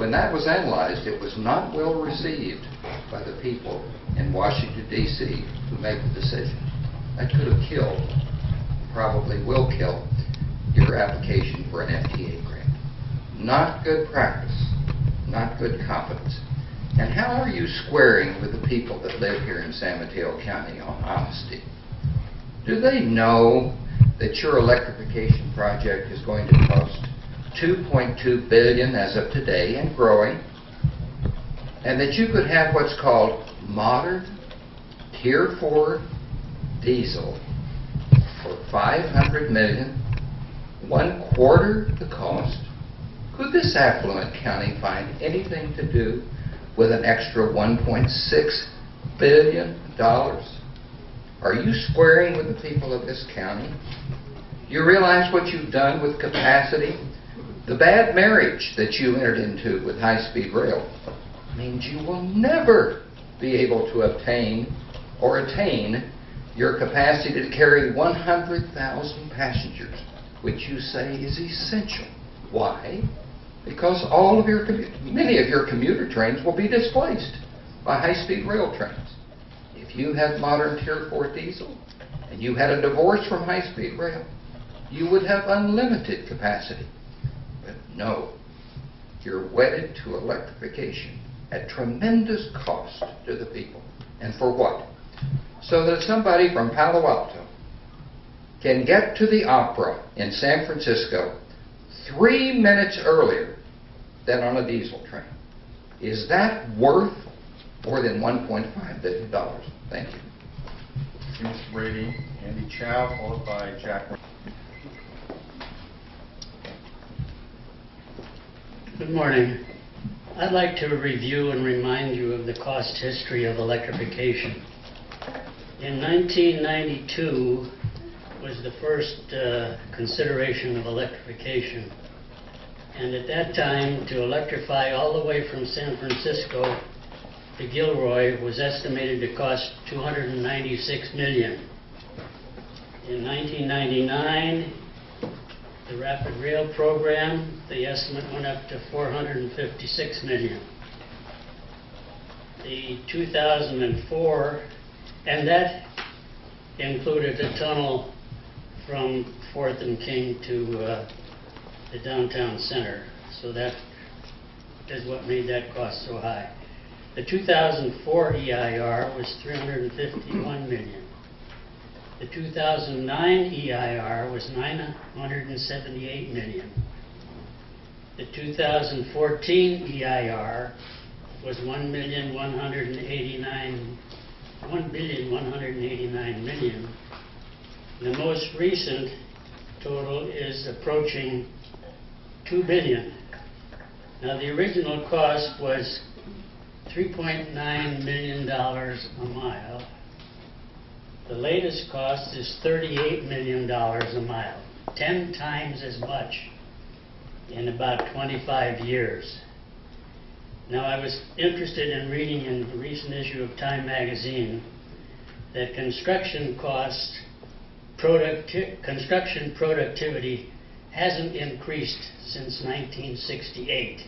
When that was analyzed, it was not well received by the people in Washington, D.C. who make the decision. That could have killed, probably will kill, your application for an FTA grant. Not good practice, not good competence. And how are you squaring with the people that live here in San Mateo County on honesty? Do they know that your electrification project is going to cost $2.2 billion as of today and growing, and that you could have what's called modern Tier 4 diesel for $500 million, 1/4 the cost? Could this affluent county find anything to do with an extra $1.6 billion? Are you squaring with the people of this county? You realize what you've done with capacity? The bad marriage that you entered into with high-speed rail means you will never be able to obtain or attain your capacity to carry 100,000 passengers, which you say is essential. Why? Because many of your commuter trains will be displaced by high-speed rail trains. If you had modern Tier 4 diesel and you had a divorce from high-speed rail, you would have unlimited capacity. But no, you're wedded to electrification at tremendous cost to the people. And for what? So that somebody from Palo Alto can get to the opera in San Francisco 3 minutes earlier than on a diesel train. Is that worth more than $1.5 billion? Thank you. Thank you, Mr. Brady. Andy Chow, followed by Jack. Good morning. I'd like to review and remind you of the cost history of electrification. In 1992 was the first consideration of electrification. And at that time, to electrify all the way from San Francisco to Gilroy was estimated to cost $296 million. In 1999, the Rapid Rail Program, the estimate went up to $456 million. The 2004, and that included a tunnel from 4th and King to the downtown center. So that is what made that cost so high. The 2004 EIR was $351 million. The 2009 EIR was $978 million. The 2014 EIR was $1,189 million. The most recent total is approaching $2 billion. Now the original cost was $3.9 million a mile. The latest cost is $38 million a mile, 10 times as much in about 25 years. Now I was interested in reading in the recent issue of Time magazine that construction productivity hasn't increased since 1968,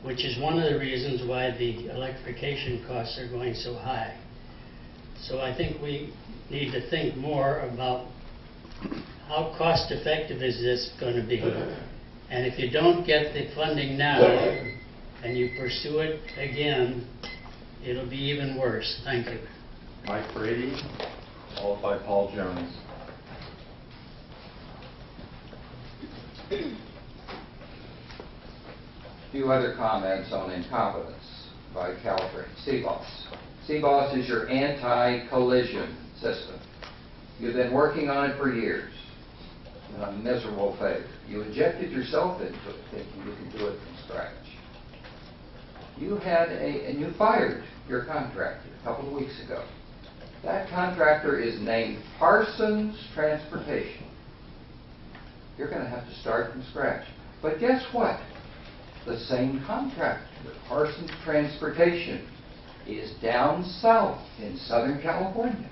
which is one of the reasons why the electrification costs are going so high. So I think we need to think more about how cost effective is this going to be. And if you don't get the funding now and you pursue it again, it'll be even worse. Thank you. Mike Brady, followed by Paul Jones. A few other comments on incompetence by Caltrain. CBOS. CBOS is your anti-collision system. You've been working on it for years. A miserable failure. You injected yourself into it thinking you could do it from scratch. You had and you fired your contractor a couple of weeks ago. That contractor is named Parsons Transportation. You're going to have to start from scratch. But guess what? The same contractor, Parsons Transportation, is down south in Southern California.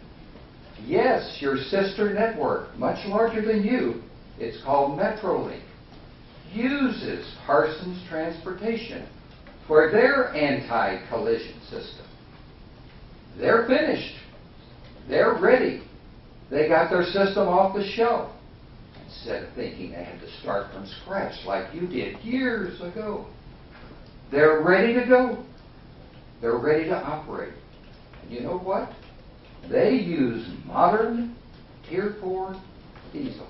Yes, your sister network, much larger than you. It's called Metrolink. uses Parsons Transportation for their anti-collision system. They're finished. They're ready. They got their system off the shelf. Instead of thinking they had to start from scratch like you did years ago. They're ready to go. They're ready to operate. And you know what? They use modern Tier 4 diesel.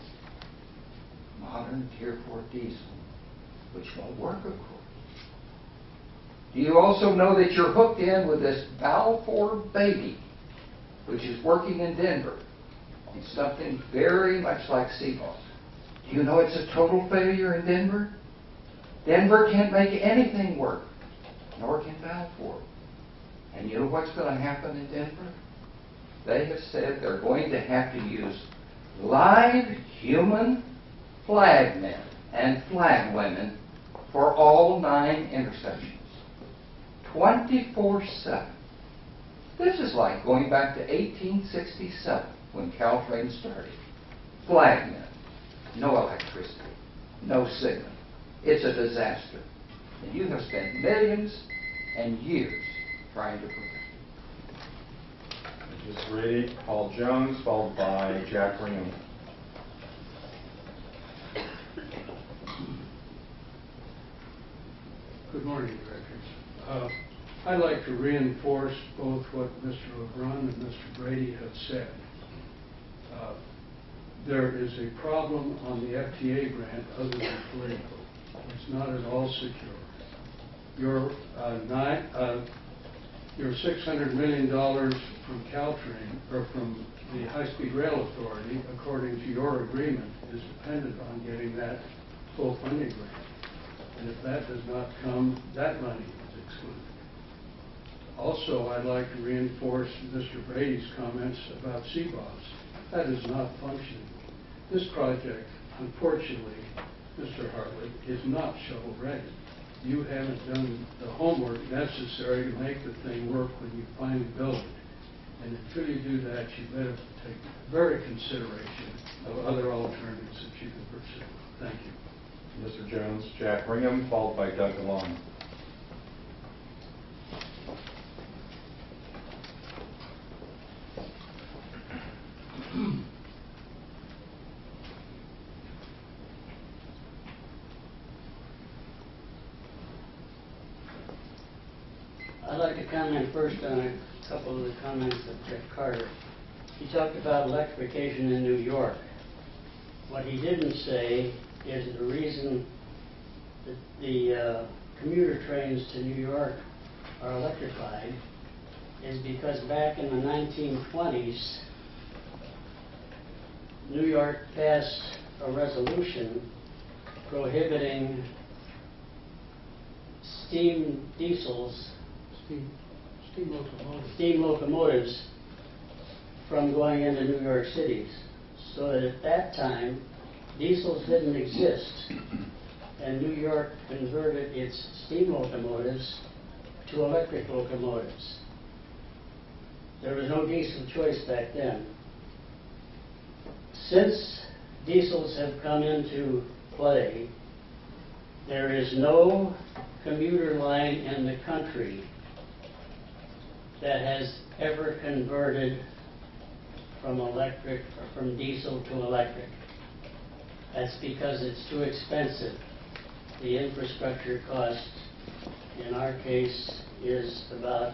Modern Tier 4 diesel, which won't work, of course. Do you also know that you're hooked in with this Balfour baby, which is working in Denver? It's something very much like CMOS. Do you know it's a total failure in Denver? Denver can't make anything work, nor can Balfour. And you know what's going to happen in Denver? They have said they're going to have to use live human flagmen and flagwomen for all 9 intersections. 24/7. This is like going back to 1867 when Caltrain started. Flagmen. No electricity. No signal. It's a disaster. And you have spent millions and years trying to prevent it. Ms. Rady, Paul Jones, followed by Jack Ringham. Good morning, Directors. I'd like to reinforce both what Mr. LeBrun and Mr. Brady have said. There is a problem on the FTA grant other than political. It's not at all secure. Your $600 million from Caltrain, or from the High-Speed Rail Authority, according to your agreement, is dependent on getting that full funding grant. And if that does not come, that money is excluded. Also, I'd like to reinforce Mr. Brady's comments about CBOS. That is not functioning. This project, unfortunately, Mr. Hartley, is not shovel-ready. You haven't done the homework necessary to make the thing work when you finally build it. And until you do that, you better take very consideration of other alternatives that you can pursue. Thank you. Mr. Jones, Jack Ringham, followed by Doug DeLong. I'd like to comment first on a couple of the comments of Jeff Carter. He talked about electrification in New York. What he didn't say is the reason that the commuter trains to New York are electrified is because back in the 1920s, New York passed a resolution prohibiting steam locomotives from going into New York City. So that at that time, diesels didn't exist, and New York converted its steam locomotives to electric locomotives. There was no diesel choice back then. Since diesels have come into play, there is no commuter line in the country that has ever converted from electric or from diesel to electric. That's because it's too expensive. The infrastructure cost, in our case, is about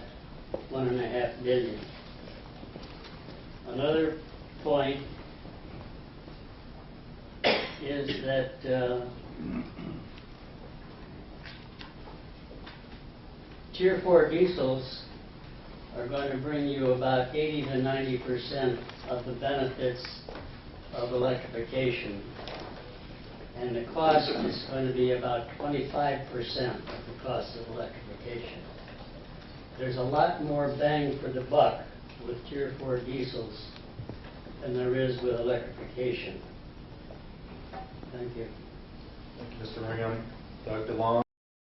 $1.5 billion. Another point is that Tier 4 diesels are going to bring you about 80 to 90% of the benefits of electrification. And the cost is going to be about 25% of the cost of electrification. There's a lot more bang for the buck with Tier 4 diesels than there is with electrification. Thank you. Thank you, Mr. Ringham. Doug DeLong.